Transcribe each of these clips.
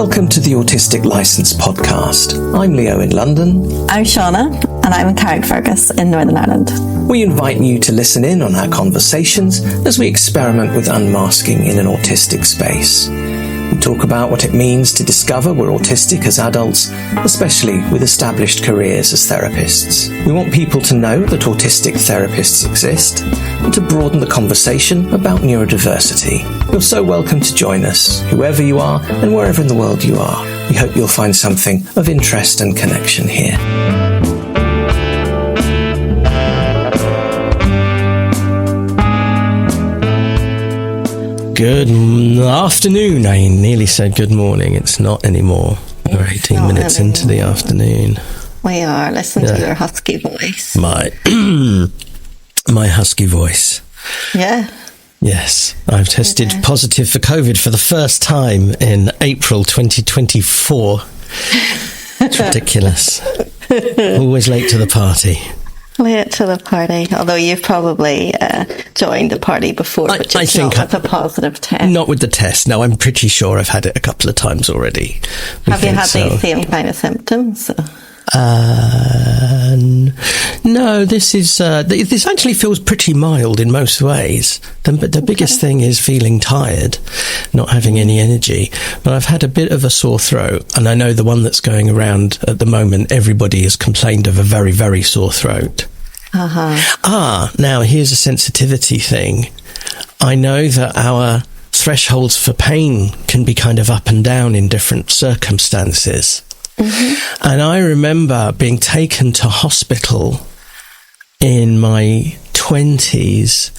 Welcome to the Autistic Licence podcast. I'm Leo in London. I'm Shauna, and I'm in Carrickfergus in Northern Ireland. We invite you to listen in on our conversations as we experiment with unmasking in an autistic space. We talk about what it means to discover we're autistic as adults, especially with established careers as therapists. We want people to know that autistic therapists exist and to broaden the conversation about neurodiversity. You're so welcome to join us, whoever you are and wherever in the world you are. We hope you'll find something of interest and connection here. Good afternoon. I nearly said good morning. It's not anymore. We're 18 minutes into the afternoon. We are. Listen to your husky voice. My husky voice. Yeah. Yes. I've tested positive for COVID for the first time in April 2024. It's ridiculous. Always late to the party. Late to the party, although you've probably joined the party before, but I think not with a positive test. Not with the test, no. I'm pretty sure I've had it a couple of times already. Have you had these same kind of symptoms? No, this actually feels pretty mild in most ways. The biggest thing is feeling tired, not having any energy. But I've had a bit of a sore throat, and I know the one that's going around at the moment, everybody has complained of a very, very sore throat. Now here's a sensitivity thing. I know that our thresholds for pain can be kind of up and down in different circumstances. Mm-hmm. And I remember being taken to hospital in my 20s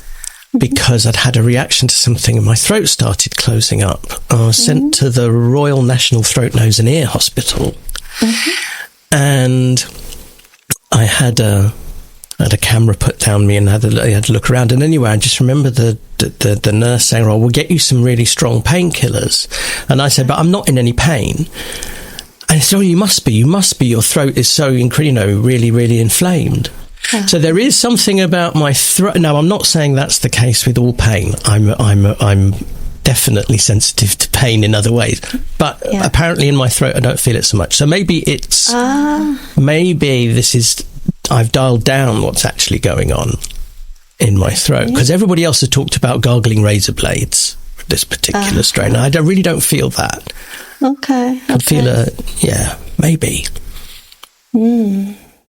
because I'd had a reaction to something and my throat started closing up. I was sent to the Royal National Throat, Nose and Ear Hospital. And I had a camera put down me and I had to look around. And anyway, I just remember the nurse saying, "Oh, we'll get you some really strong painkillers." And I said, "But I'm not in any pain." And so you must be. Your throat is so, really, really inflamed. So there is something about my throat. Now, I'm not saying that's the case with all pain. I'm definitely sensitive to pain in other ways, but apparently in my throat I don't feel it so much. So maybe it's maybe this is I've dialed down what's actually going on in my throat, because everybody else has talked about gargling razor blades with this particular strain. I really don't feel that. Okay. I feel maybe.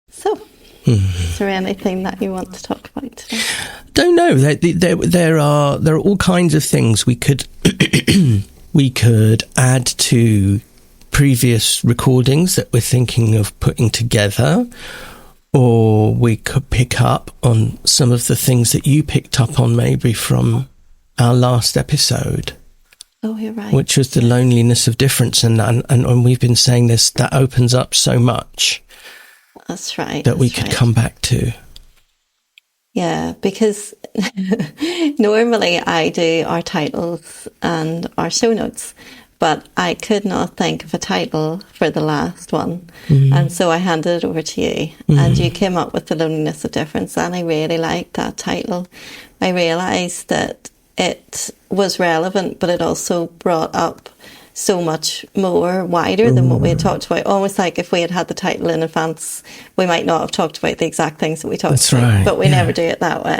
So, is there anything that you want to talk about today? Don't know. There are all kinds of things we could add to previous recordings that we're thinking of putting together, or we could pick up on some of the things that you picked up on maybe from our last episode. Oh, you're right. Which was the loneliness of difference, and we've been saying this, that opens up so much. That's right. That we could come back to. Yeah, because normally I do our titles and our show notes, but I could not think of a title for the last one. And so I handed it over to you, and you came up with the loneliness of difference, and I really liked that title. I realised that it was relevant, but it also brought up so much more wider than what we had talked about. Almost like if we had had the title in advance, we might not have talked about the exact things that we talked about. Right. But we never do it that way.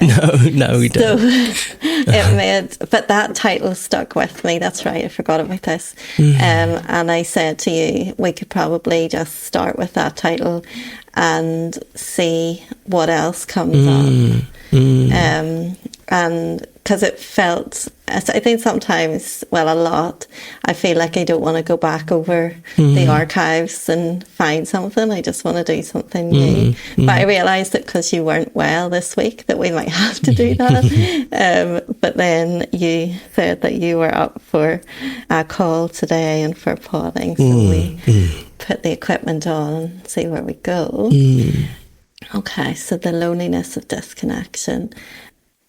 No, we don't. So but that title stuck with me. That's right. I forgot about this. And I said to you, we could probably just start with that title and see what else comes up. And because it felt, I think sometimes, a lot, I feel like I don't want to go back over the archives and find something. I just want to do something new. But I realised that because you weren't well this week that we might have to do that. But then you said that you were up for a call today and for podding. So we put the equipment on and see where we go. Okay, so the loneliness of disconnection.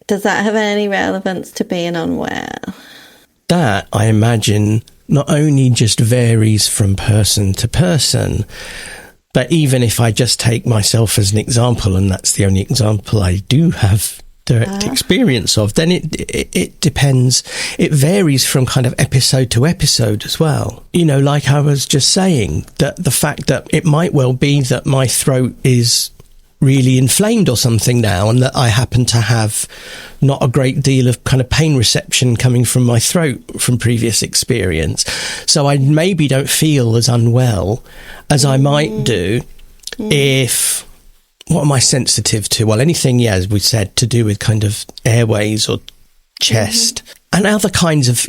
Does that have any relevance to being unwell? That, I imagine, not only just varies from person to person, but even if I just take myself as an example, and that's the only example I do have experience of, then it depends. It varies from kind of episode to episode as well. You know, like I was just saying, that the fact that it might well be that my throat is really inflamed or something now, and that I happen to have not a great deal of kind of pain reception coming from my throat from previous experience. So I maybe don't feel as unwell as I might do if... What am I sensitive to? Well, anything, as we said, to do with kind of airways or chest and other kinds of,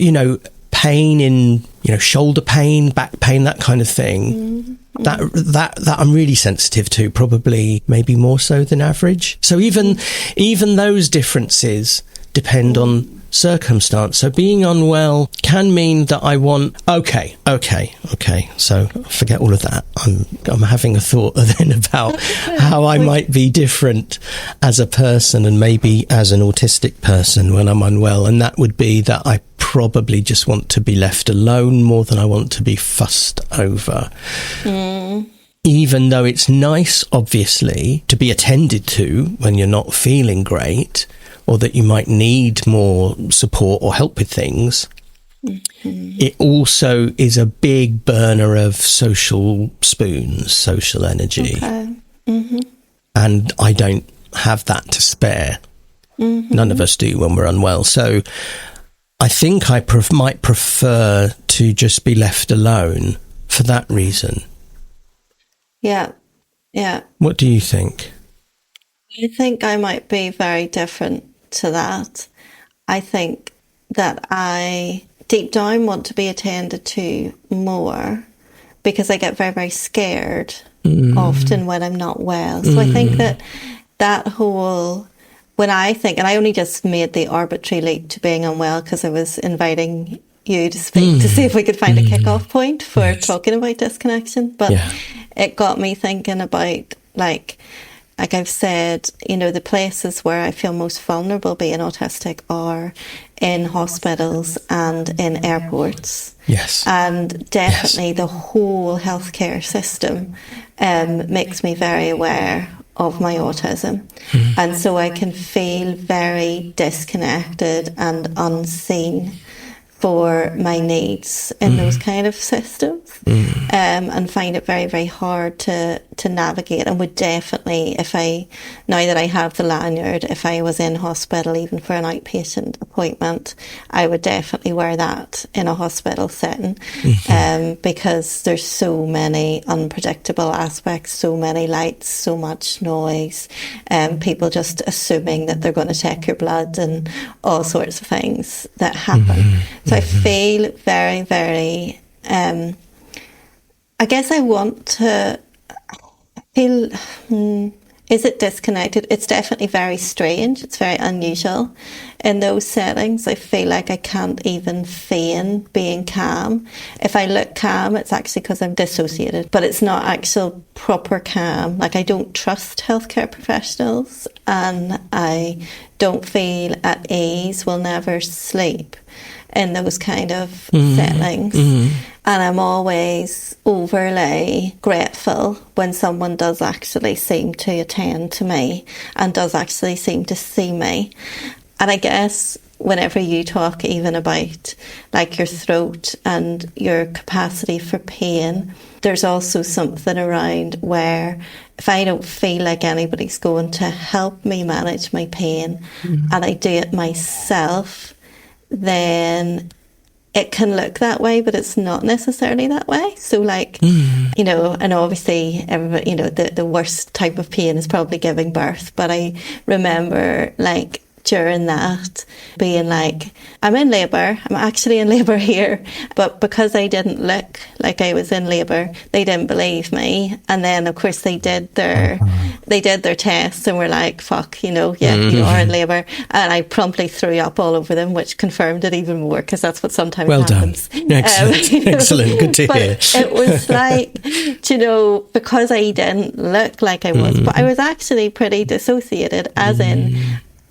pain in, shoulder pain, back pain, that kind of thing. That I'm really sensitive to, probably maybe more so than average. So even those differences depend on circumstance. So being unwell can mean that I want, okay. So forget all of that. I'm having a thought then about how I might be different as a person and maybe as an autistic person when I'm unwell. And that would be that I probably just want to be left alone more than I want to be fussed over. Even though it's nice, obviously, to be attended to when you're not feeling great, or that you might need more support or help with things, it also is a big burner of social spoons, social energy. And I don't have that to spare. None of us do when we're unwell. So I think I might prefer to just be left alone for that reason. Yeah. What do you think? I think I might be very different to that. I think that I deep down want to be attended to more because I get very, very scared often when I'm not well. So I think that whole, when I think, and I only just made the arbitrary leap to being unwell because I was inviting you to speak to see if we could find a kick-off point for talking about disconnection. But it got me thinking about, like I've said, the places where I feel most vulnerable being autistic are in hospitals and in airports. Yes. And definitely the whole healthcare system makes me very aware of my autism. And so I can feel very disconnected and unseen for my needs in those kind of systems, and find it very, very hard to navigate, and would definitely, now that I have the lanyard, if I was in hospital, even for an outpatient appointment, I would definitely wear that in a hospital setting, because there's so many unpredictable aspects, so many lights, so much noise, people just assuming that they're going to check your blood and all sorts of things that happen. So I feel very, very, I guess I want to feel, is it disconnected? It's definitely very strange. It's very unusual in those settings. I feel like I can't even feign being calm. If I look calm, it's actually because I'm dissociated, but it's not actual proper calm. Like, I don't trust healthcare professionals, and I don't feel at ease, will never sleep in those kind of settings. And I'm always overly grateful when someone does actually seem to attend to me and does actually seem to see me. And I guess whenever you talk even about like your throat and your capacity for pain, there's also something around where if I don't feel like anybody's going to help me manage my pain, and I do it myself, then it can look that way, but it's not necessarily that way. So like, and obviously everybody, the worst type of pain is probably giving birth. But I remember like during that being like, I'm in labour, I'm actually in labour here, but because I didn't look like I was in labour, they didn't believe me. And then of course they did their tests and were like, fuck, you are in labour. And I promptly threw up all over them, which confirmed it even more, because that's what sometimes happens. Well done. Excellent. Excellent. Good to hear. It was like, because I didn't look like I was, but I was actually pretty dissociated, as in,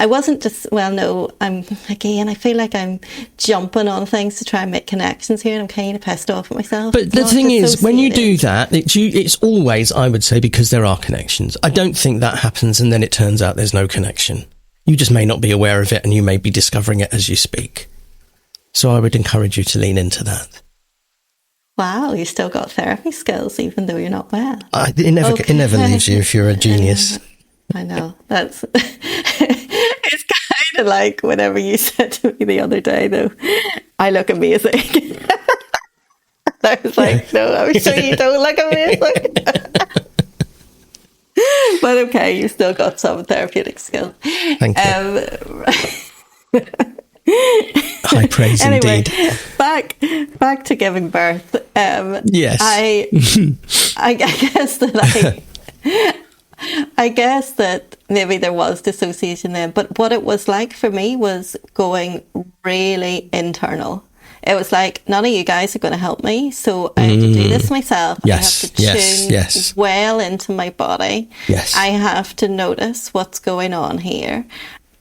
I wasn't just, I feel like I'm jumping on things to try and make connections here, and I'm kind of pissed off at myself. But the thing is, when you do that, it's always, I would say, because there are connections. I don't think that happens and then it turns out there's no connection. You just may not be aware of it, and you may be discovering it as you speak. So I would encourage you to lean into that. Wow, you still got therapy skills even though you're not well. It never leaves you if you're a genius. I know. That's it's kind of like whenever you said to me the other day, though, I look amazing. I was like, no, I'm sure you don't look amazing. But okay, you still got some therapeutic skills. Thank you. High praise anyway, indeed. Back to giving birth. Yes. I guess that maybe there was dissociation then, but what it was like for me was going really internal. It was like, none of you guys are going to help me, so I have to do this myself. Yes, I have to tune well into my body. Yes. I have to notice what's going on here.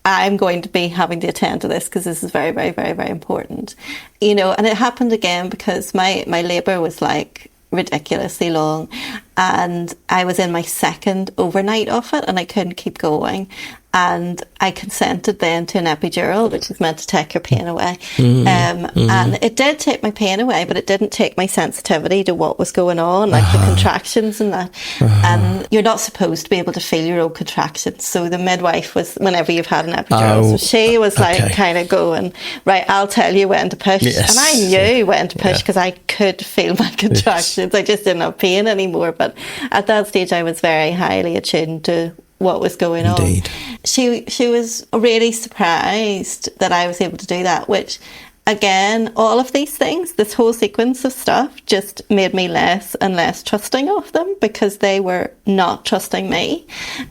I'm going to be having to attend to this because this is very, very, very, very important. You know, and it happened again because my labour was like ridiculously long, and I was in my second overnight of it and I couldn't keep going, and I consented then to an epidural, which is meant to take your pain away. And it did take my pain away, but it didn't take my sensitivity to what was going on, like the contractions and that. And you're not supposed to be able to feel your own contractions. So the midwife was, whenever you've had an epidural, so she was like kind of going, right, I'll tell you when to push. Yes. And I knew when to push because I could feel my contractions. I just didn't have pain anymore. But at that stage, I was very highly attuned to what was going on. She was really surprised that I was able to do that, which again, all of these things, this whole sequence of stuff just made me less and less trusting of them because they were not trusting me.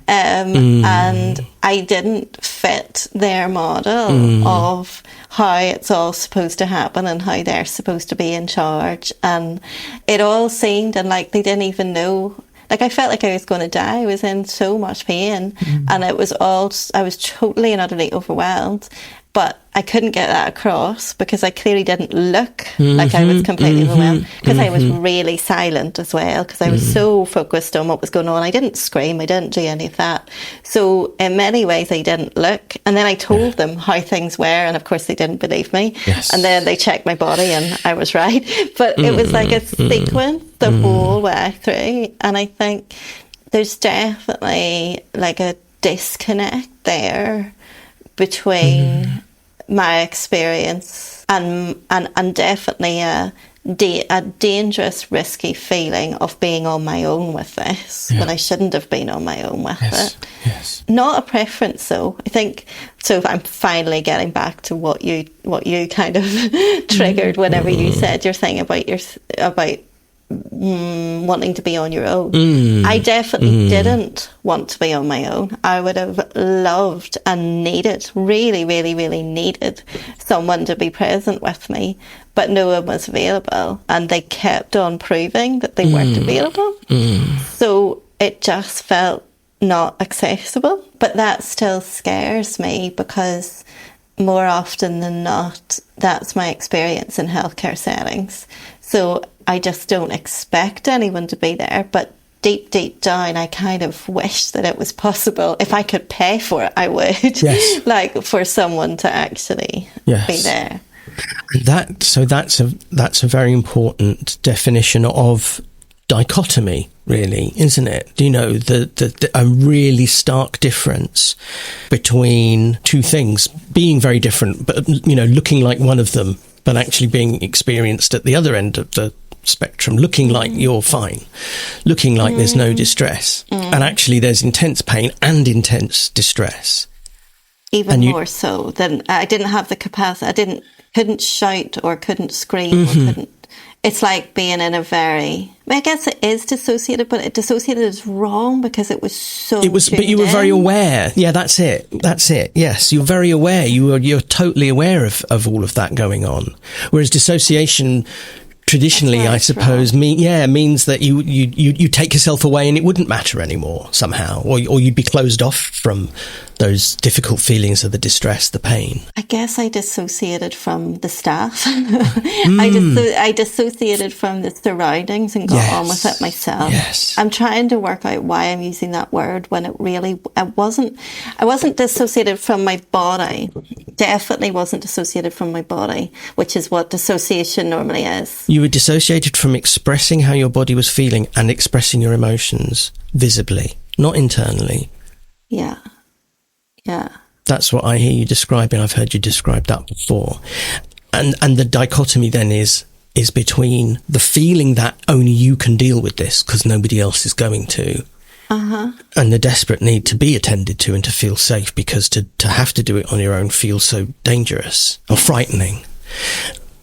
And I didn't fit their model of how it's all supposed to happen and how they're supposed to be in charge. And it all seemed like they didn't even know. Like, I felt like I was going to die. I was in so much pain, and it was all, I was totally and utterly overwhelmed. But I couldn't get that across because I clearly didn't look like I was completely overwhelmed, because I was really silent as well, because I was so focused on what was going on. I didn't scream, I didn't do any of that. So in many ways I didn't look. And then I told them how things were, and of course they didn't believe me. And then they checked my body and I was right. But it was like a sequence the whole way through. And I think there's definitely like a disconnect there between my experience and definitely a dangerous, risky feeling of being on my own with this when I shouldn't have been on my own with it. Not a preference, though. I think so. I'm finally getting back to what you kind of triggered whenever you said your thing about wanting to be on your own. I definitely didn't want to be on my own. I would have loved and needed, really, really, really needed someone to be present with me, but no one was available, and they kept on proving that they weren't available. So it just felt not accessible. But that still scares me, because more often than not, that's my experience in healthcare settings. So I just don't expect anyone to be there. But deep, deep down, I kind of wish that it was possible. If I could pay for it, I would. Like, for someone to actually be there. That's a very important definition of dichotomy, really, isn't it? You know, the a really stark difference between two things being very different, but, you know, looking like one of them, but actually being experienced at the other end of the spectrum, looking like you're fine, looking like there's no distress, and actually there's intense pain and intense distress. Even more so than I didn't have the capacity. Couldn't shout or couldn't scream or couldn't. It's like being in a very, I guess it is dissociated, but dissociated is wrong because it was so. It was, but you were very aware. Yeah, that's it. Yes, you're very aware. You're totally aware of all of that going on. Whereas dissociation traditionally, I suppose, means that you take yourself away and it wouldn't matter anymore somehow, or you'd be closed off from those difficult feelings of the distress, the pain. I guess I dissociated from the staff. I dissociated from the surroundings and got on with it myself. Yes. I'm trying to work out why I'm using that word when it really, I wasn't dissociated from my body. Definitely wasn't dissociated from my body, which is what dissociation normally is. You were dissociated from expressing how your body was feeling and expressing your emotions visibly, not internally. Yeah. Yeah. That's what I hear you describing. I've heard you describe that before. And the dichotomy then is between the feeling that only you can deal with this because nobody else is going to, and the desperate need to be attended to and to feel safe, because to have to do it on your own feels so dangerous or frightening.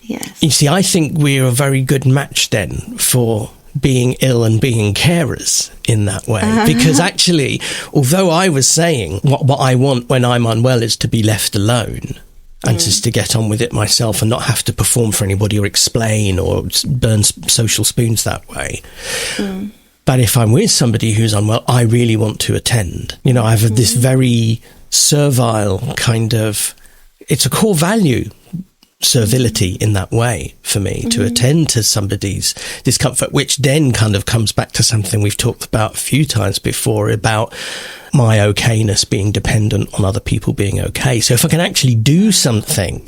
Yes. You see, I think we're a very good match then for being ill and being carers in that way, because actually, although I was saying what I want when I'm unwell is to be left alone and just to get on with it myself and not have to perform for anybody or explain or burn social spoons that way. But if I'm with somebody who's unwell, I really want to attend. You know, I have this very servile kind of, it's a core value, servility in that way for me, to attend to somebody's discomfort, which then kind of comes back to something we've talked about a few times before about my okayness being dependent on other people being okay. So if I can actually do something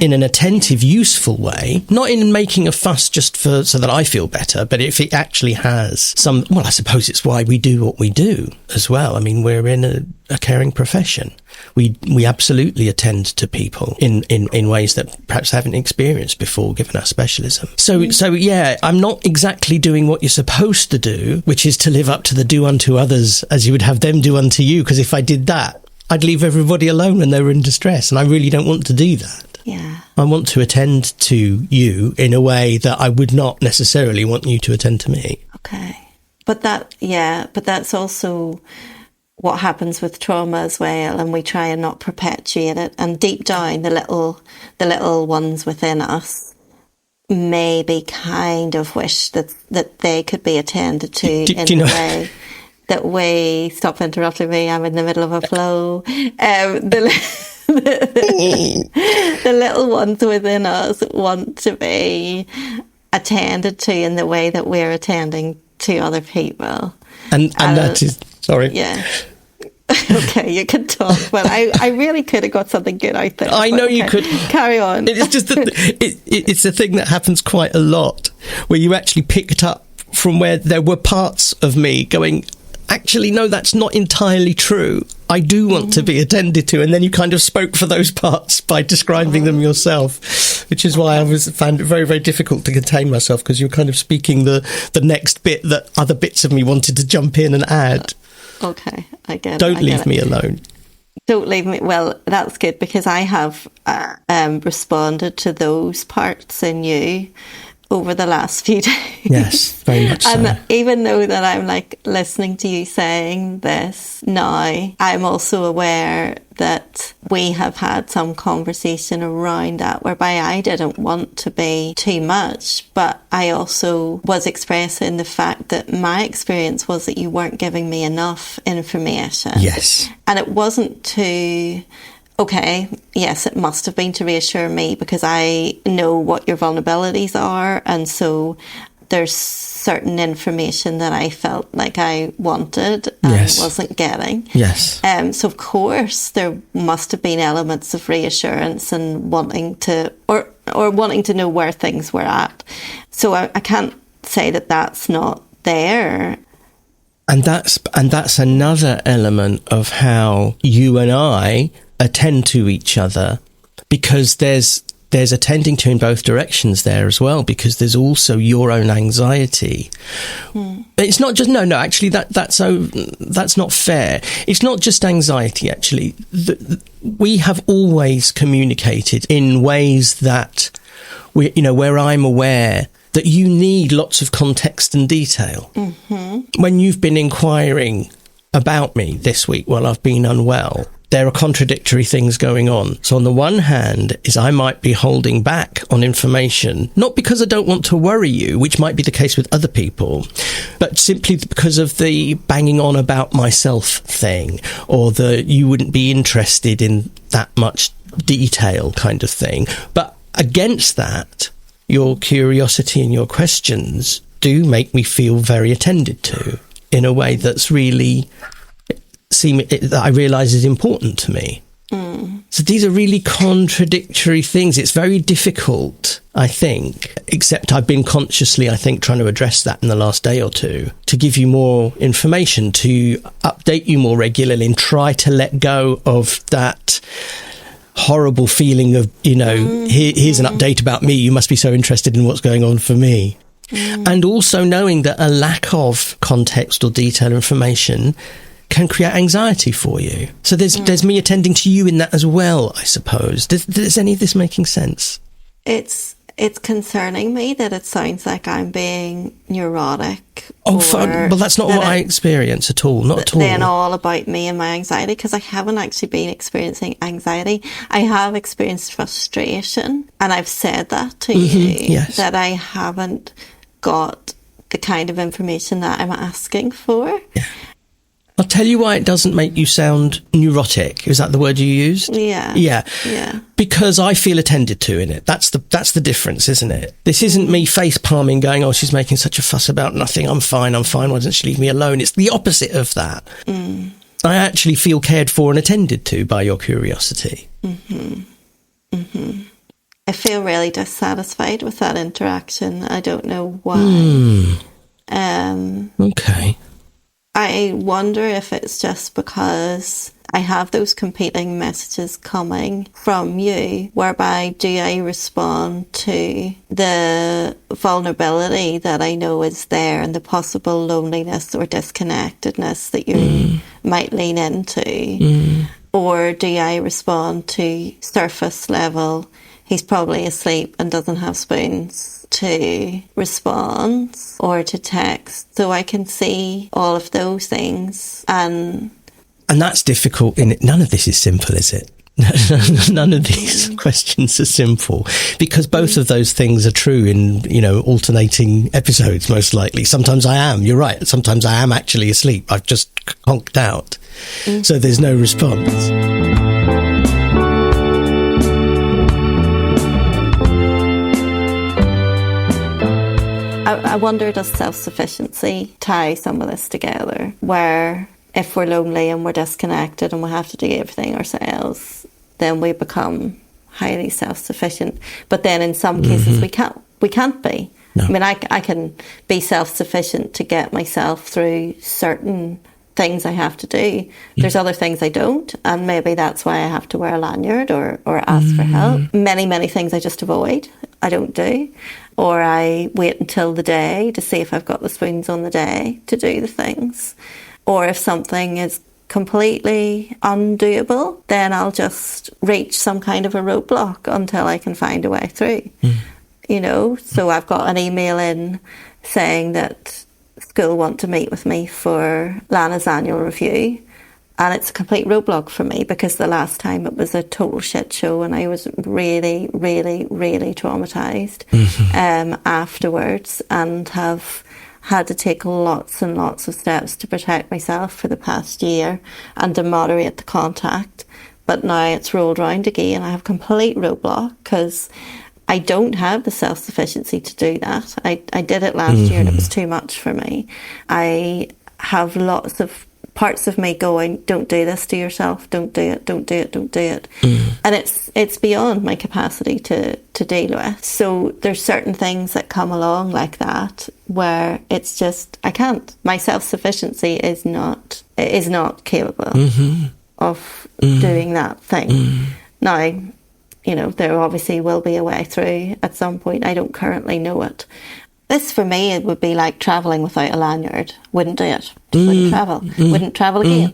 in an attentive, useful way, not in making a fuss just so that I feel better, but if it actually has some, well, I suppose it's why we do what we do as well. I mean, we're in a caring profession. We absolutely attend to people in ways that perhaps haven't experienced before, given our specialism. So yeah, I'm not exactly doing what you're supposed to do, which is to live up to the do unto others as you would have them do unto you. Because if I did that, I'd leave everybody alone when they were in distress. And I really don't want to do that. Yeah. I want to attend to you in a way that I would not necessarily want you to attend to me. Okay. But that's also what happens with trauma as well, and we try and not perpetuate it. And deep down, the little ones within us maybe kind of wish that they could be attended to in a way that we, stop interrupting me, I'm in the middle of a flow. The little ones within us want to be attended to in the way that we're attending to other people. And that is, sorry. Yeah. Okay, you can talk, but I really could have got something good out there. I know you could. Carry on. It's just that it's a thing that happens quite a lot, where you actually picked up from where there were parts of me going, actually, no, that's not entirely true. I do want to be attended to. And then you kind of spoke for those parts by describing them yourself, which is why I found it very, very difficult to contain myself, because you're kind of speaking the next bit that other bits of me wanted to jump in and add. Okay, I get it. Don't leave me alone. Don't leave me. Well, that's good, because I have responded to those parts in you over the last few days. Yes, very much so. And even though that I'm like listening to you saying this now, I'm also aware that we have had some conversation around that, whereby I didn't want to be too much, but I also was expressing the fact that my experience was that you weren't giving me enough information. Yes. And it wasn't to... Okay, yes, it must have been to reassure me, because I know what your vulnerabilities are, and so there's certain information that I felt like I wanted and wasn't getting. Yes. So of course there must have been elements of reassurance and wanting to, or wanting to know where things were at. So I can't say that that's not there. And that's another element of how you and I attend to each other, because there's attending to in both directions there as well, because there's also your own anxiety. It's not just actually that's not fair. It's not just anxiety. Actually, we have always communicated in ways that where I'm aware that you need lots of context and detail. When you've been inquiring about me this week while I've been unwell, there are contradictory things going on. So on the one hand is I might be holding back on information, not because I don't want to worry you, which might be the case with other people, but simply because of the banging on about myself thing, or the you wouldn't be interested in that much detail kind of thing. But against that, your curiosity and your questions do make me feel very attended to in a way that's really that I realise is important to me. So these are really contradictory things. It's very difficult, I think, except I've been consciously, I think, trying to address that in the last day or two, to give you more information, to update you more regularly and try to let go of that horrible feeling of, here's an update about me. You must be so interested in what's going on for me. And also knowing that a lack of context or detailed information can create anxiety for you. So there's me attending to you in that as well, I suppose. Does any of this making sense? It's concerning me that it sounds like I'm being neurotic. Well, that's not what I experience at all. Not at all. Then all about me and my anxiety, because I haven't actually been experiencing anxiety. I have experienced frustration, and I've said that to you, yes. that I haven't got the kind of information that I'm asking for. Yeah. I'll tell you why it doesn't make you sound neurotic. Is that the word you used? Yeah. Yeah. Because I feel attended to in it. That's the difference, isn't it? This isn't me face palming going, oh, she's making such a fuss about nothing. I'm fine. Why doesn't she leave me alone? It's the opposite of that. I actually feel cared for and attended to by your curiosity. I feel really dissatisfied with that interaction. I don't know why. Okay. I wonder if it's just because I have those competing messages coming from you, whereby do I respond to the vulnerability that I know is there and the possible loneliness or disconnectedness that you might lean into, or do I respond to surface level, he's probably asleep and doesn't have spoons, to respond or to text. So I can see all of those things. And that's difficult. None of this is simple, is it? None of these questions are simple, because both of those things are true in, alternating episodes, most likely. Sometimes I am, you're right. Sometimes I am actually asleep. I've just conked out. So there's no response. I wonder, does self-sufficiency tie some of this together, where if we're lonely and we're disconnected and we have to do everything ourselves, then we become highly self-sufficient. But then in some cases we can't be. No. I mean, I can be self-sufficient to get myself through certain things I have to do. There's other things I don't, and maybe that's why I have to wear a lanyard or ask for help. Many things I just avoid. I don't do. Or I wait until the day to see if I've got the spoons on the day to do the things. Or if something is completely undoable, then I'll just reach some kind of a roadblock until I can find a way through. So I've got an email in saying that school want to meet with me for Lana's annual review, and it's a complete roadblock for me because the last time it was a total shit show and I was really, really, really traumatised afterwards, and have had to take lots and lots of steps to protect myself for the past year and to moderate the contact. But now it's rolled round again. I have complete roadblock because I don't have the self-sufficiency to do that. I did it last year and it was too much for me. I have lots of parts of me going, don't do this to yourself, don't do it, don't do it, don't do it. And it's beyond my capacity to deal with. So there's certain things that come along like that where it's just, I can't. My self-sufficiency is not capable of doing that thing. Now, there obviously will be a way through at some point. I don't currently know it. This, for me, it would be like travelling without a lanyard. Wouldn't do it. Just wouldn't travel. Wouldn't travel again.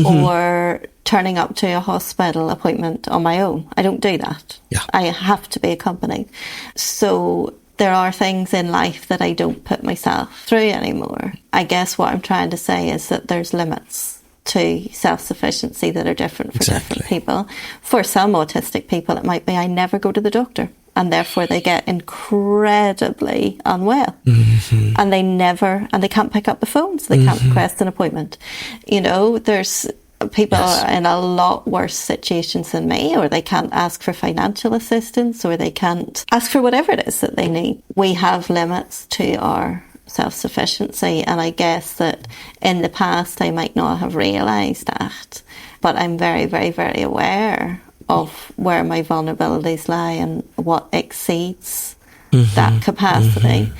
Or turning up to a hospital appointment on my own. I don't do that. Yeah. I have to be accompanied. So there are things in life that I don't put myself through anymore. I guess what I'm trying to say is that there's limits. to self-sufficiency that are different for different people. For some autistic people, it might be, I never go to the doctor, and therefore they get incredibly unwell. And they can't pick up the phone, so they can't request an appointment. You know, there's people are in a lot worse situations than me, or they can't ask for financial assistance, or they can't ask for whatever it is that they need. We have limits to our self-sufficiency, and I guess that in the past I might not have realised that, but I'm very, very, very aware of where my vulnerabilities lie and what exceeds that capacity,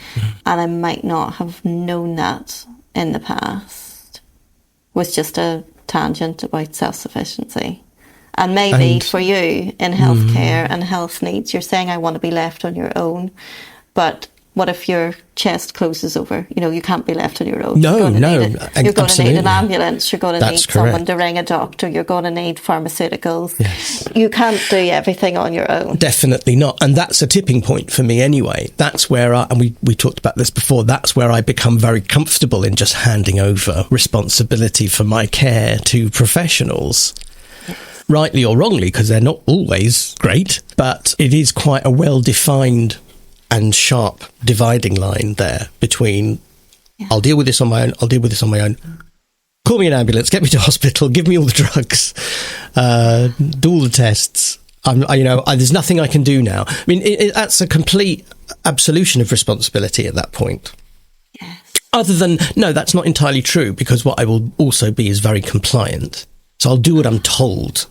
and I might not have known that in the past. It was just a tangent about self-sufficiency. And maybe for you in healthcare and health needs, you're saying I want to be left on your own, but what if your chest closes over? You know, you can't be left on your own. No, you're going absolutely. to need an ambulance. You're going to need correct. someone to ring a doctor. You're going to need pharmaceuticals. Yes. You can't do everything on your own. Definitely not. And that's a tipping point for me anyway. That's where we talked about this before, that's where I become very comfortable in just handing over responsibility for my care to professionals. Rightly or wrongly, because they're not always great, but it is quite a well-defined and sharp dividing line there between I'll deal with this on my own, I'll deal with this on my own. Call me an ambulance, get me to hospital, give me all the drugs, do all the tests. There's nothing I can do now. I mean, that's a complete absolution of responsibility at that point. Yes. Other than, no, that's not entirely true, because what I will also be is very compliant. So I'll do what I'm told.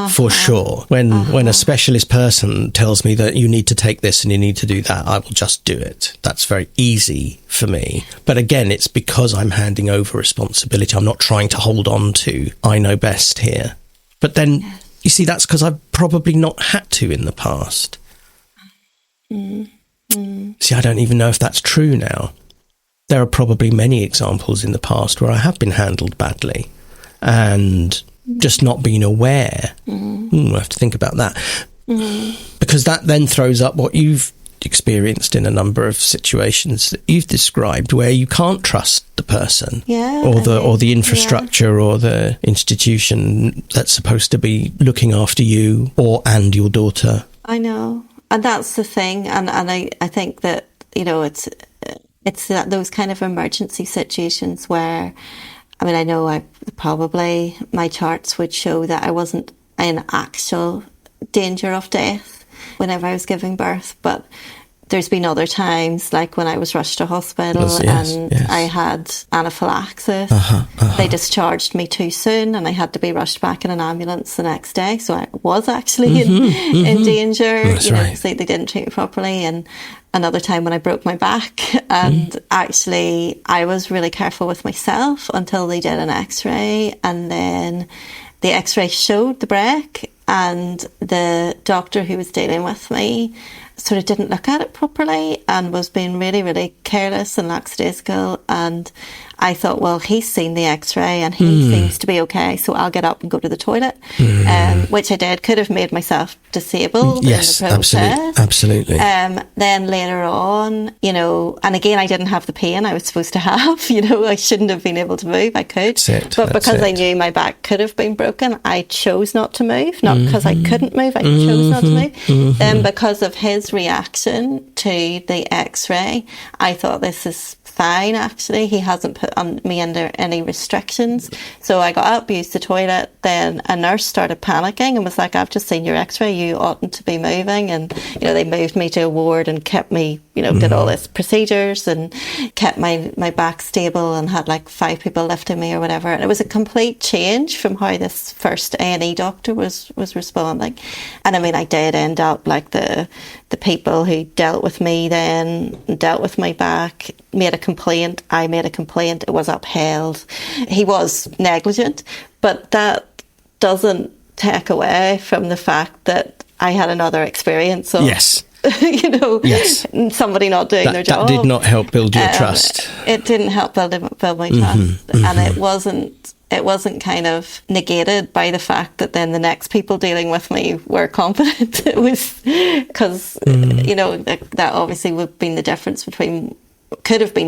For sure. When a specialist person tells me that you need to take this and you need to do that, I will just do it. That's very easy for me. But again, it's because I'm handing over responsibility. I'm not trying to hold on to, I know best here. But then, you see, that's because I've probably not had to in the past. See, I don't even know if that's true now. There are probably many examples in the past where I have been handled badly and just not being aware. I have to think about that. Because that then throws up what you've experienced in a number of situations that you've described, where you can't trust the person or the infrastructure or the institution that's supposed to be looking after you and your daughter. I know. And that's the thing. And I think that, you know, it's those kind of emergency situations where, I mean, I know my charts would show that I wasn't in actual danger of death whenever I was giving birth, but there's been other times, like when I was rushed to hospital I had anaphylaxis. They discharged me too soon and I had to be rushed back in an ambulance the next day. So I was actually in danger. That's right. So they didn't treat me properly. And another time when I broke my back, and actually I was really careful with myself until they did an x-ray, and then the x-ray showed the break, and the doctor who was dealing with me sort of didn't look at it properly and was being really, really careless and lackadaisical. And I thought, well, he's seen the x-ray and he seems to be okay, so I'll get up and go to the toilet, which I did. Could have made myself disabled in the process. Absolutely. Then later on, you know, and again, I didn't have the pain I was supposed to have. You know, I shouldn't have been able to move. I could. But because I knew my back could have been broken, I chose not to move. Not because I couldn't move, I chose not to move. Then because of his reaction to the x-ray, I thought, this is fine, actually. He hasn't put me under any restrictions. So I got up, used the toilet, then a nurse started panicking and was like, I've just seen your x-ray, you oughtn't to be moving. And, you know, they moved me to a ward and kept me, you know, did all this procedures and kept my back stable and had like 5 people lifting me or whatever. And it was a complete change from how this first A&E doctor was responding. And I mean, I did end up like the people who dealt with me then, dealt with my back, made a complaint. I made a complaint. It was upheld. He was negligent, but that doesn't take away from the fact that I had another experience of, you know, somebody not doing their job. That did not help build your trust. It didn't help build my trust. And it wasn't kind of negated by the fact that then the next people dealing with me were competent. It was because, you know, that obviously could have been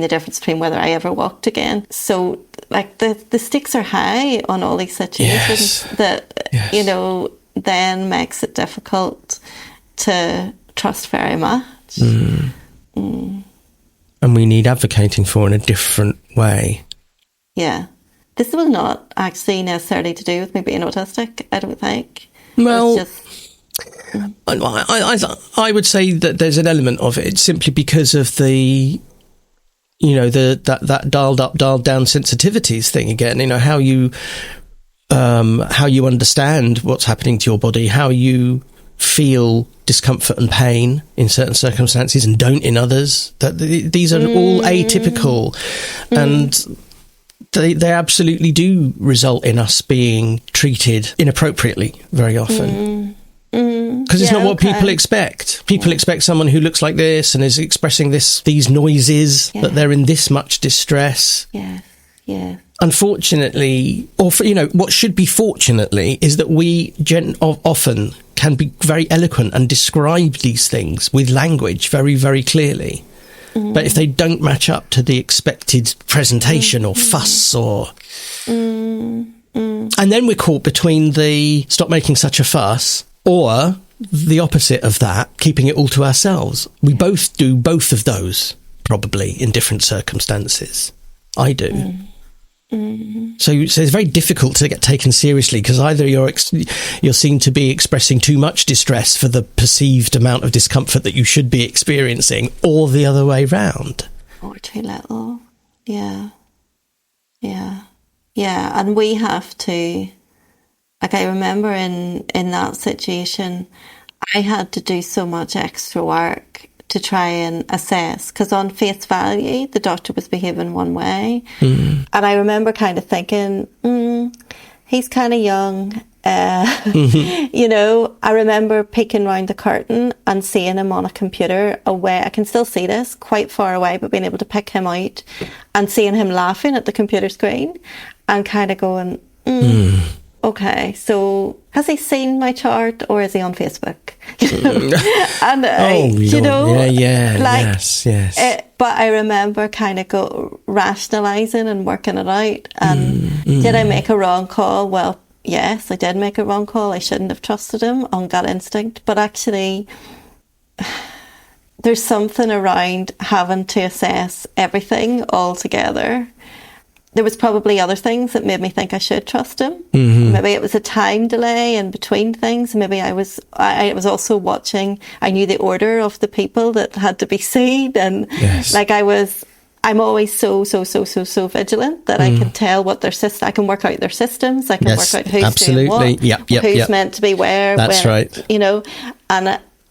the difference between whether I ever walked again. So like the stakes are high on all these situations that, you know, then makes it difficult to trust very much. And we need advocating for in a different way. Yeah. This was not actually necessarily to do with me being autistic, I don't think. Well, just, I would say that there's an element of it simply because of the, you know, that dialed up, dialed down sensitivities thing again. You know, how you understand what's happening to your body, how you feel discomfort and pain in certain circumstances and don't in others. That these are all atypical, and they absolutely do result in us being treated inappropriately very often. Because it's not what people expect. People expect someone who looks like this and is expressing these noises, that they're in this much distress. Yeah. Unfortunately, or you know, what should be fortunately, is that we often can be very eloquent and describe these things with language very, very clearly. But if they don't match up to the expected presentation or fuss or... And then we're caught between the stop making such a fuss or the opposite of that, keeping it all to ourselves. We both do both of those, probably, in different circumstances. I do. So it's very difficult to get taken seriously, because either you're seen to be expressing too much distress for the perceived amount of discomfort that you should be experiencing, or the other way round. Or too little. Yeah. And we have to, like, I remember in that situation, I had to do so much extra work to try and assess, because on face value the doctor was behaving one way, and I remember kind of thinking, he's kind of young, you know. I remember peeking round the curtain and seeing him on a computer away, I can still see this, quite far away, but being able to pick him out and seeing him laughing at the computer screen and kind of going, okay, so has he seen my chart or is he on Facebook? You know? And you know, like, yes. But I remember kind of rationalising and working it out. And did I make a wrong call? Well, yes, I did make a wrong call. I shouldn't have trusted him on gut instinct. But actually, there's something around having to assess everything all together. There was probably other things that made me think I should trust him. Maybe it was a time delay in between things. Maybe I was also watching. I knew the order of the people that had to be seen, and like I'm always so vigilant that I can tell what their system. I can work out their systems. I can work out who's doing what, who's meant to be where. That's right. You know,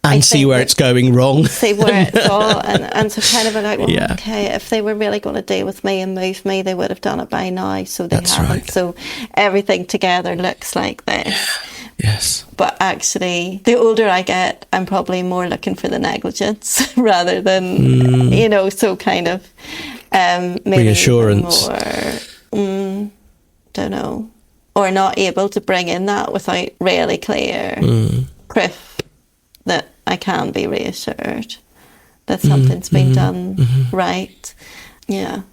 and see where it's going wrong. See where it's all. And so kind of like, well, okay, if they were really going to deal with me and move me, they would have done it by now. So they haven't. Right. So everything together looks like this. Yes. But actually, the older I get, I'm probably more looking for the negligence rather than, you know, so kind of maybe reassurance. More, don't know. Or not able to bring in that without really clear proof that I can be reassured that something's been done right. Yeah.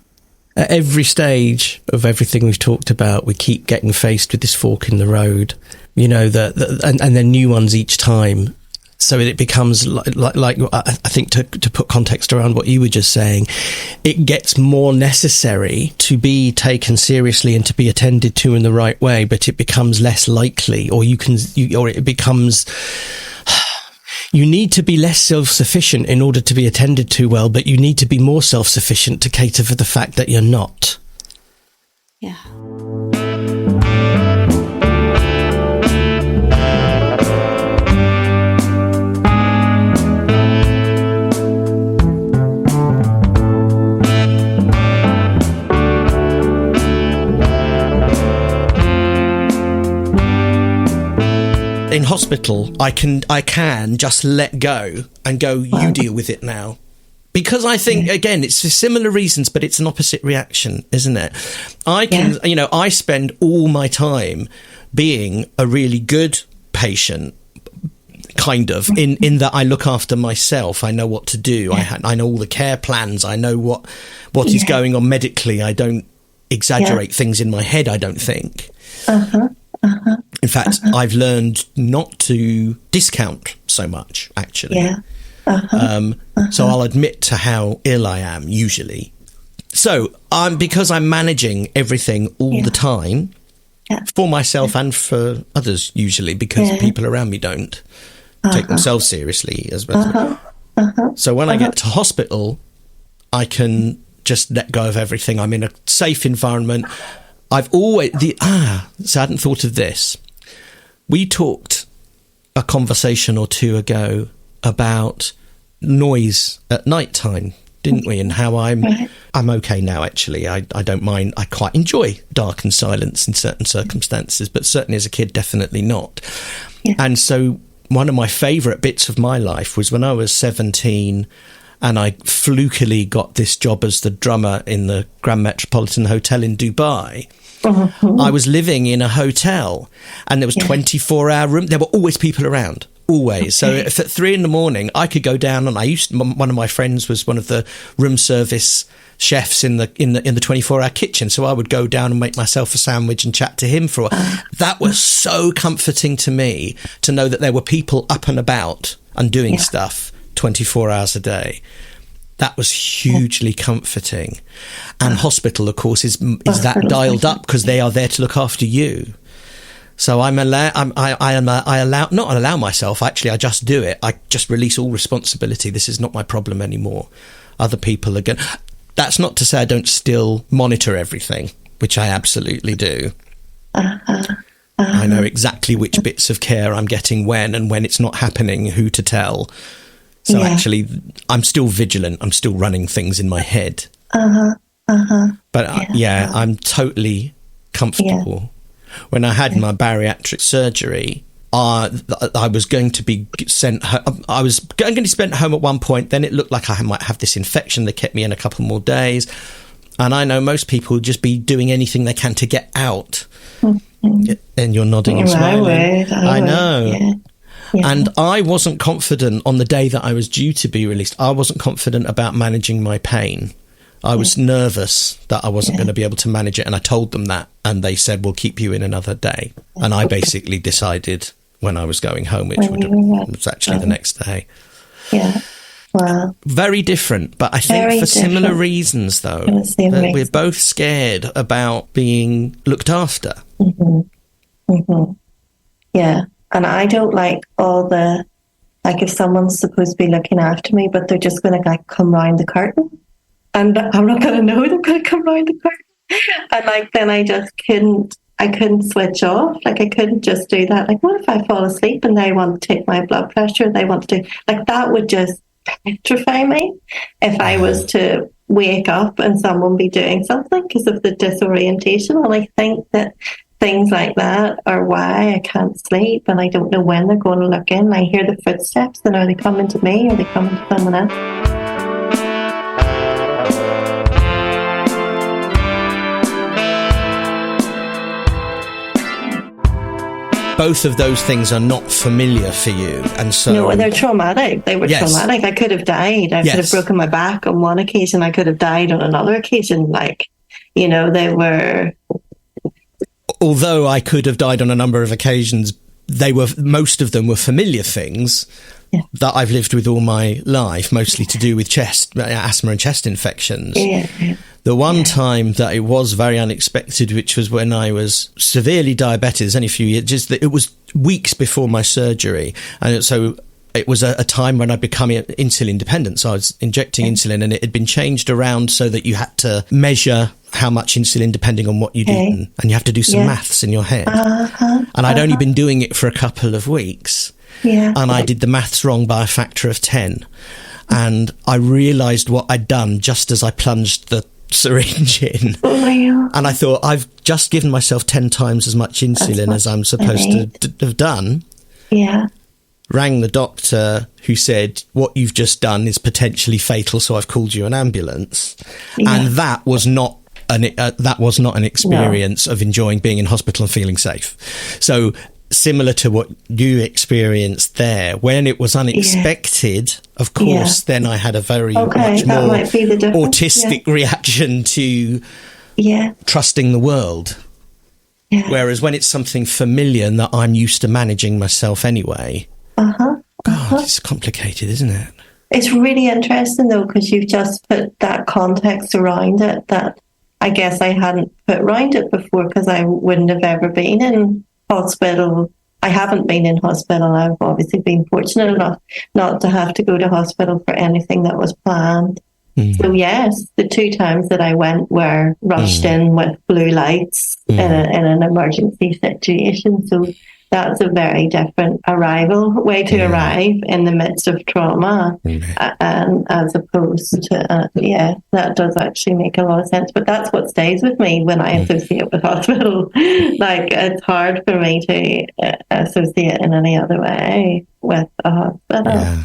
At every stage of everything we've talked about, we keep getting faced with this fork in the road, you know, and then new ones each time. So it becomes like I think to put context around what you were just saying, it gets more necessary to be taken seriously and to be attended to in the right way, but it becomes less likely, or it becomes... You need to be less self-sufficient in order to be attended to well, but you need to be more self-sufficient to cater for the fact that you're not. Yeah. In hospital, I can just let go and go, you deal with it now. Because I think, again, it's for similar reasons, but it's an opposite reaction, isn't it? You know, I spend all my time being a really good patient, kind of, in that I look after myself. I know what to do. I know all the care plans. I know what is going on medically. I don't exaggerate things in my head, I don't think. In fact, I've learned not to discount so much, actually. So I'll admit to how ill I am, usually. So because I'm managing everything all the time, for myself and for others, usually, because people around me don't take themselves seriously as well. So when I get to hospital, I can just let go of everything. I'm in a safe environment. I've always... so I hadn't thought of this. We talked a conversation or two ago about noise at night time, didn't we? And how I'm okay now, actually. I don't mind. I quite enjoy dark and silence in certain circumstances, but certainly as a kid, definitely not. And so one of my favourite bits of my life was when I was 17 and I flukily got this job as the drummer in the Grand Metropolitan Hotel in Dubai. I was living in a hotel and there was 24-hour room. There were always people around. Always. So if at 3 a.m, I could go down, and one of my friends was one of the room service chefs in the 24-hour kitchen. So I would go down and make myself a sandwich and chat to him for a while. That was so comforting to me to know that there were people up and about and doing stuff 24 hours a day. That was hugely comforting. And hospital, of course, is that dialed up because they are there to look after you. So I allow myself, actually, I just do it. I just release all responsibility. This is not my problem anymore. Other people are going... That's not to say I don't still monitor everything, which I absolutely do. I know exactly which bits of care I'm getting when, and when it's not happening, who to tell. So actually, I'm still vigilant. I'm still running things in my head. But I'm totally comfortable. When I had my bariatric surgery, I was going to be sent home. I was going to be sent home at one point. Then it looked like I might have this infection. They kept me in a couple more days. And I know most people would just be doing anything they can to get out. And you're nodding and smiling. I know. And I wasn't confident on the day that I was due to be released. I wasn't confident about managing my pain. I was nervous that I wasn't going to be able to manage it, and I told them that, and they said, we'll keep you in another day. And I basically decided when I was going home, which was actually the next day. Wow. Very different, but I think for similar reasons, though. We're both scared about being looked after. Yeah, and I don't like all the, like if someone's supposed to be looking after me, but they're just going to like come round the curtain. And I'm not going to know they're going to come round the curtain. And like, then I couldn't switch off. Like I couldn't just do that. Like what if I fall asleep and they want to take my blood pressure? They want to do, like that would just petrify me if I was to wake up and someone be doing something because of the disorientation. And I think that things like that are why I can't sleep and I don't know when they're going to look in. I hear the footsteps and are they coming to me or are they coming to someone else? Both of those things are not familiar for you, and so... No, they're traumatic. They were traumatic. I could have died. I could have broken my back on one occasion. I could have died on another occasion. Like, you know, they were... Although I could have died on a number of occasions, most of them were familiar things that I've lived with all my life, mostly to do with asthma and chest infections. The one time that it was very unexpected, which was when I was severely diabetic, there's only a few years, just that it was weeks before my surgery. And so it was a time when I'd become insulin dependent. So I was injecting insulin and it had been changed around so that you had to measure how much insulin depending on what you'd eaten. And you have to do some maths in your head. And I'd only been doing it for a couple of weeks. And I did the maths wrong by a factor of 10. And I realised what I'd done just as I plunged the syringe in. And I thought, I've just given myself 10 times as much insulin as I'm supposed to have done. Rang the doctor, who said, what you've just done is potentially fatal, so I've called you an ambulance. And that was not an experience of enjoying being in hospital and feeling safe. So similar to what you experienced there, when it was unexpected, of course, then I had a very much more autistic reaction to trusting the world. Yeah. Whereas when it's something familiar and that I'm used to managing myself anyway, God, it's complicated, isn't it? It's really interesting, though, because you've just put that context around it that I guess I hadn't put around it before, because I wouldn't have ever been in hospital. I haven't been in hospital. I've obviously been fortunate enough not to have to go to hospital for anything that was planned. So yes, the 2 times that I went were rushed in with blue lights in an emergency situation. So that's a very different way to arrive in the midst of trauma, and as opposed to that does actually make a lot of sense. But that's what stays with me when I associate with hospital. Like, it's hard for me to associate in any other way with a hospital. Yeah.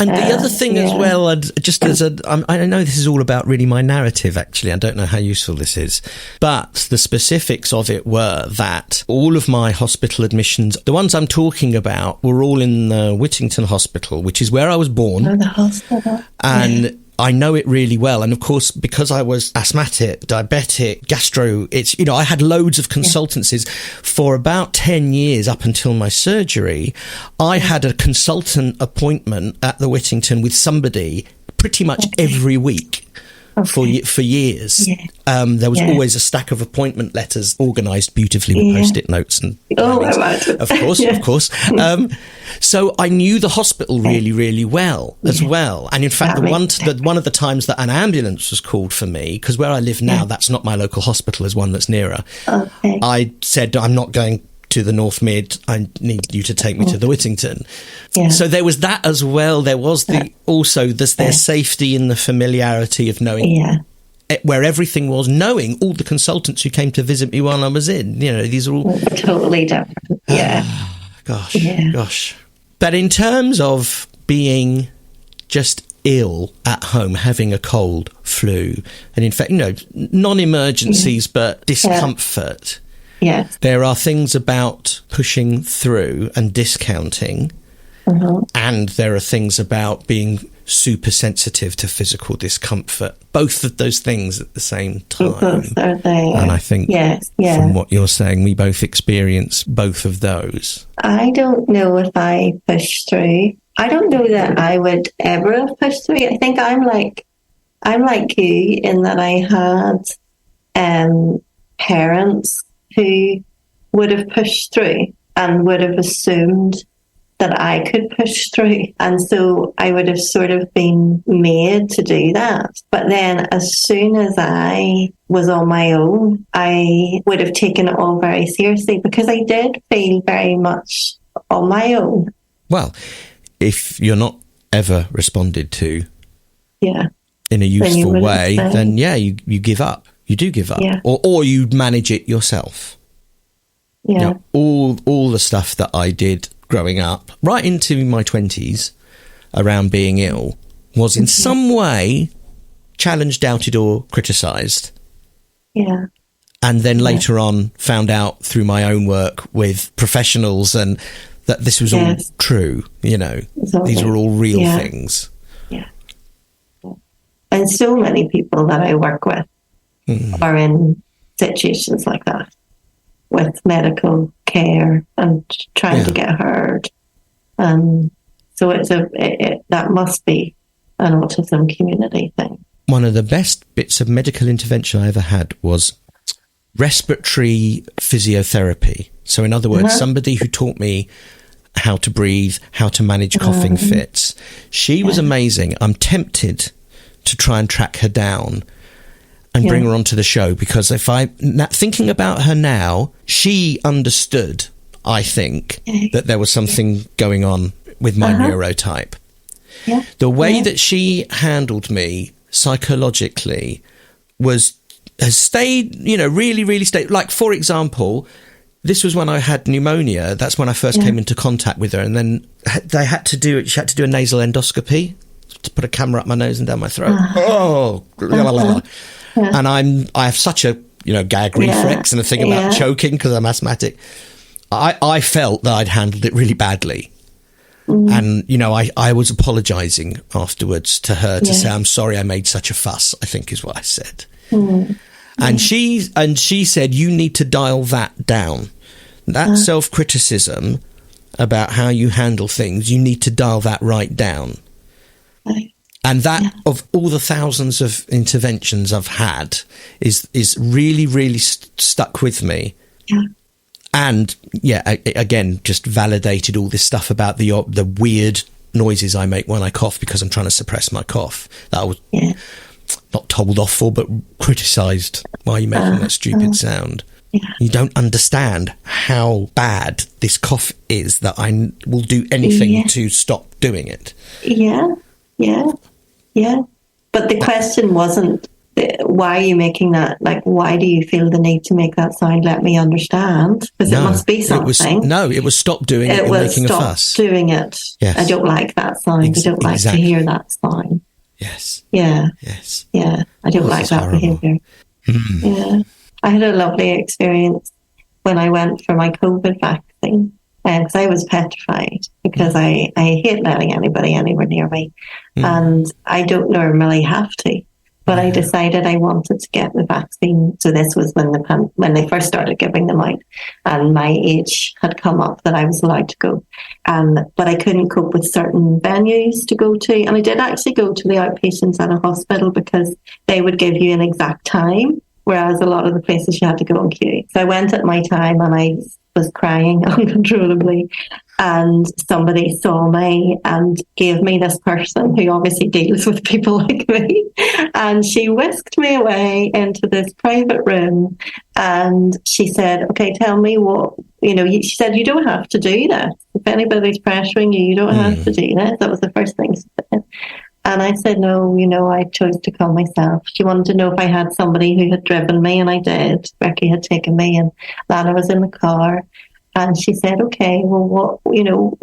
And the other thing as well, just as I know this is all about really my narrative, actually. I don't know how useful this is. But the specifics of it were that all of my hospital admissions, the ones I'm talking about, were all in the Whittington Hospital, which is where I was born. Oh, the hospital. And I know it really well. And of course, because I was asthmatic, diabetic, I had loads of consultancies for about 10 years up until my surgery. I had a consultant appointment at the Whittington with somebody pretty much every week. For years. There was always a stack of appointment letters organised beautifully with post-it notes and of course. So I knew the hospital really, really well as well. And in fact, one of the times that an ambulance was called for me, because where I live now, that's not my local hospital, is one that's nearer. I said, I'm not going to the North Mid, I need you to take me to the Whittington. So there was that as well. There was their safety in the familiarity of knowing where everything was, knowing all the consultants who came to visit me while I was in. These are all totally different. Gosh. But in terms of being just ill at home, having a cold, flu, and in fact, non-emergencies, but discomfort. Yes. There are things about pushing through and discounting, and there are things about being super sensitive to physical discomfort. Both of those things at the same time. Both are there. And I think from what you're saying, we both experience both of those. I don't know if I pushed through. I don't know that I would ever have pushed through. I think I'm like you in that I had parents who would have pushed through and would have assumed that I could push through. And so I would have sort of been made to do that. But then as soon as I was on my own, I would have taken it all very seriously, because I did feel very much on my own. Well, if you're not ever responded to in a useful way, then you give up. You do give up, or you manage it yourself. All the stuff that I did growing up, right into my 20s, around being ill, was in some way challenged, doubted, or criticised. And then later on, found out through my own work with professionals, and that this was all true. These were all real things. And so many people that I work with are in situations like that, with medical care and trying to get heard. So that must be an autism community thing. One of the best bits of medical intervention I ever had was respiratory physiotherapy. So in other words, somebody who taught me how to breathe, how to manage coughing fits. She was amazing. I'm tempted to try and track her down and bring her onto the show, because thinking about her now, she understood, I think, that there was something going on with my neurotype. The way that she handled me psychologically has stayed, really, really stayed. Like, for example, this was when I had pneumonia. That's when I first came into contact with her, and then she had to do a nasal endoscopy to put a camera up my nose and down my throat. And I have such a gag reflex and a thing about choking because I'm asthmatic. I felt that I'd handled it really badly, and I was apologising afterwards to her to say, I'm sorry I made such a fuss, I think is what I said. And she said, you need to dial that down. That self-criticism about how you handle things, you need to dial that right down. Right. And that, of all the thousands of interventions I've had, is really, really stuck with me. Yeah. And again, just validated all this stuff about the weird noises I make when I cough because I'm trying to suppress my cough. That I was not told off for, but criticised. Why are you making that stupid sound? Yeah. You don't understand how bad this cough is that I will do anything to stop doing it. Yeah. But the question wasn't, why are you making that? Like, why do you feel the need to make that sound? Let me understand. Because it must be something. It was stop doing it and making a fuss. Stop doing it. Yes. I don't like that sound. I don't like to hear that sound. Yes. Yeah. Yes. Yeah. I don't like that behaviour. Yeah. I had a lovely experience when I went for my COVID vaccine. Because I was petrified because I hate letting anybody anywhere near me. And I don't normally have to. But I decided I wanted to get the vaccine. So this was when they first started giving them out, and my age had come up that I was allowed to go. But I couldn't cope with certain venues to go to. And I did actually go to the outpatients at a hospital because they would give you an exact time, whereas a lot of the places you had to go on queue. So I went at my time and I was crying uncontrollably, and somebody saw me and gave me this person who obviously deals with people like me, and she whisked me away into this private room, and she said, okay, tell me what, she said, you don't have to do this. If anybody's pressuring you, you don't have to do this. That was the first thing she said. And I said, no, I chose to come myself. She wanted to know if I had somebody who had driven me, and I did. Becky had taken me, and Lana was in the car. And she said, okay, well, what,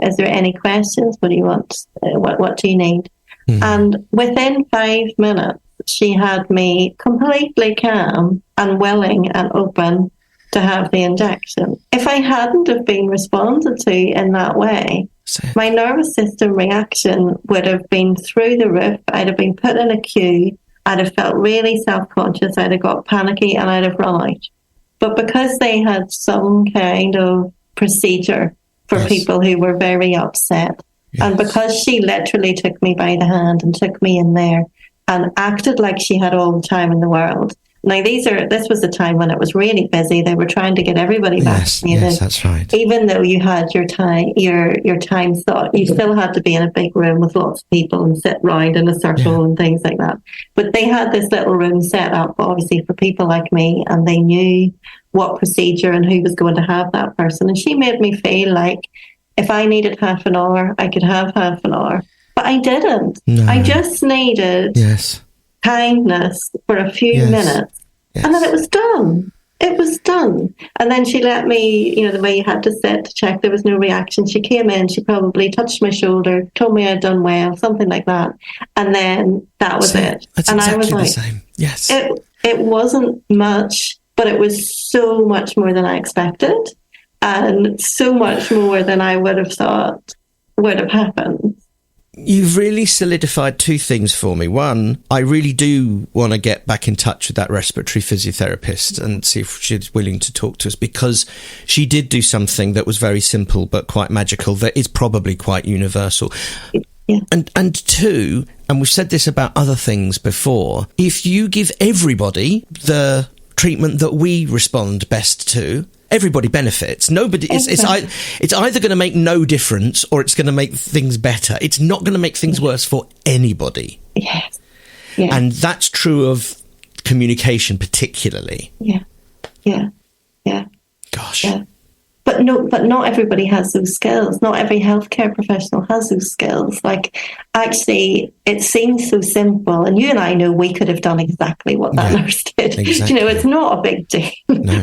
is there any questions? What do you want? What do you need? And within 5 minutes, she had me completely calm and willing and open to have the injection. If I hadn't have been responded to in that way, my nervous system reaction would have been through the roof. I'd have been put in a queue. I'd have felt really self-conscious. I'd have got panicky and I'd have run out. But because they had some kind of procedure for people who were very upset, and because she literally took me by the hand and took me in there and acted like she had all the time in the world. Now, this was a time when it was really busy. They were trying to get everybody vaccinated. Yes, that's right. Even though you had your time slot, you still had to be in a big room with lots of people and sit round in a circle and things like that. But they had this little room set up, obviously, for people like me, and they knew what procedure and who was going to have that person. And she made me feel like if I needed half an hour, I could have half an hour. But I didn't. No. I just needed kindness for a few minutes. And then it was done. It was done. And then she let me, the way you had to sit to check there was no reaction. She came in, she probably touched my shoulder, told me I'd done well, something like that. And then that was it. That's and exactly I was like, the same. Yes. It wasn't much, but it was so much more than I expected, and so much more than I would have thought would have happened. You've really solidified two things for me. One, I really do want to get back in touch with that respiratory physiotherapist and see if she's willing to talk to us, because she did do something that was very simple but quite magical that is probably quite universal. Yeah. And two, and we've said this about other things before, if you give everybody the treatment that we respond best to, everybody benefits. Nobody. It's either going to make no difference or it's going to make things better. It's not going to make things worse for anybody. Yes. Yeah. And that's true of communication particularly. Yeah. Gosh. Yeah. But not everybody has those skills. Not every healthcare professional has those skills. Like, actually, it seems so simple. And you and I know we could have done exactly what that nurse did. Exactly. It's not a big deal,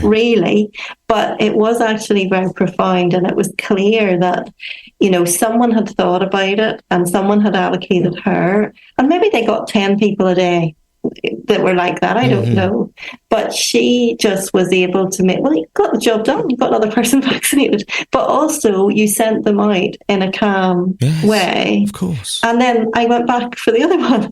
really. But it was actually very profound. And it was clear that, someone had thought about it and someone had allocated her. And maybe they got 10 people a day that were like that. I don't know. But she just was able to you got the job done. You got another person vaccinated. But also you sent them out in a calm way. Of course. And then I went back for the other one,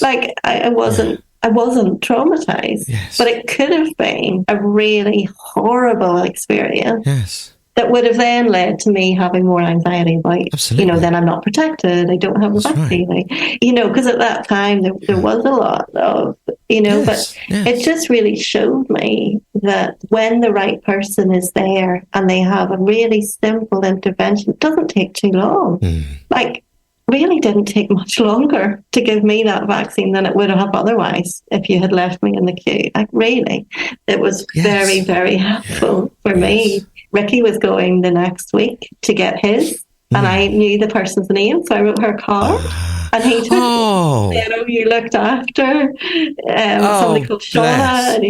Like I wasn't I wasn't traumatized, Yes. but it could have been a really horrible experience. Yes. That would have then led to me having more anxiety about, Absolutely. then I'm not protected, I don't have a vaccine, right. because at that time there was a lot of, Yes, but yes. it just really showed me that when the right person is there and they have a really simple intervention, it doesn't take too long. Like, really didn't take much longer to give me that vaccine than it would have otherwise if you had left me in the queue. Like, really, it was very, very helpful for me. Ricky was going the next week to get his, and I knew the person's name, so I wrote her a card. And he took, you looked after somebody called Shauna, and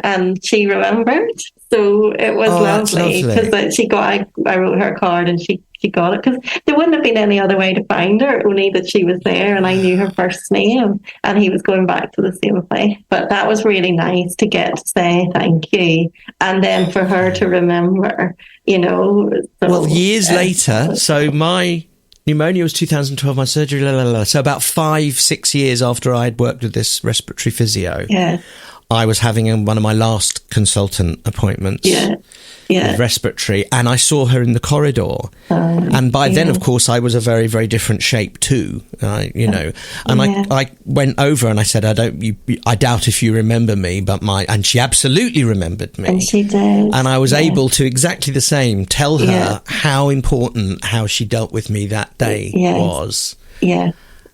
and she remembered. So it was lovely because I wrote her a card and she got it, because there wouldn't have been any other way to find her, only that she was there and I knew her first name and he was going back to the same place. But that was really nice to get to say thank you, and then for her to remember, So, years later, so my pneumonia was 2012, my surgery, so about 5-6 years after I'd worked with this respiratory physio, I was having one of my last consultant appointments with respiratory, and I saw her in the corridor. And by then, of course, I was a very, very different shape too, And I went over and I said, I doubt if you remember me, and she absolutely remembered me. And she did. And I was able to exactly the same tell her how important how she dealt with me that day was. Yeah.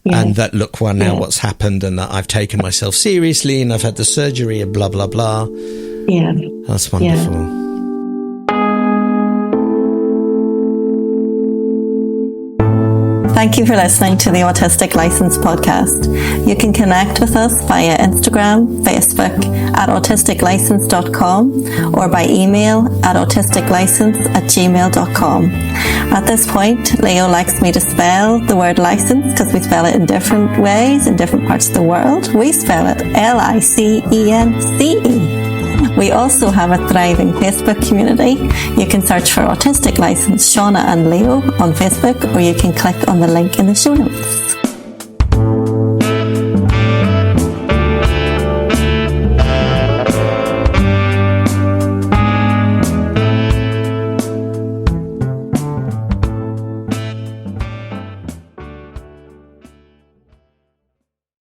And that, look, now what's happened, and that I've taken myself seriously and I've had the surgery and blah, blah, blah. Yeah. That's wonderful. Yeah. Thank you for listening to the Autistic License podcast. You can connect with us via Instagram, Facebook at autisticlicense.com or by email at autisticlicense@gmail.com. At this point, Leo likes me to spell the word license because we spell it in different ways in different parts of the world. We spell it LICENCE. We also have a thriving Facebook community. You can search for Autistic License Shauna and Leo on Facebook, or you can click on the link in the show notes.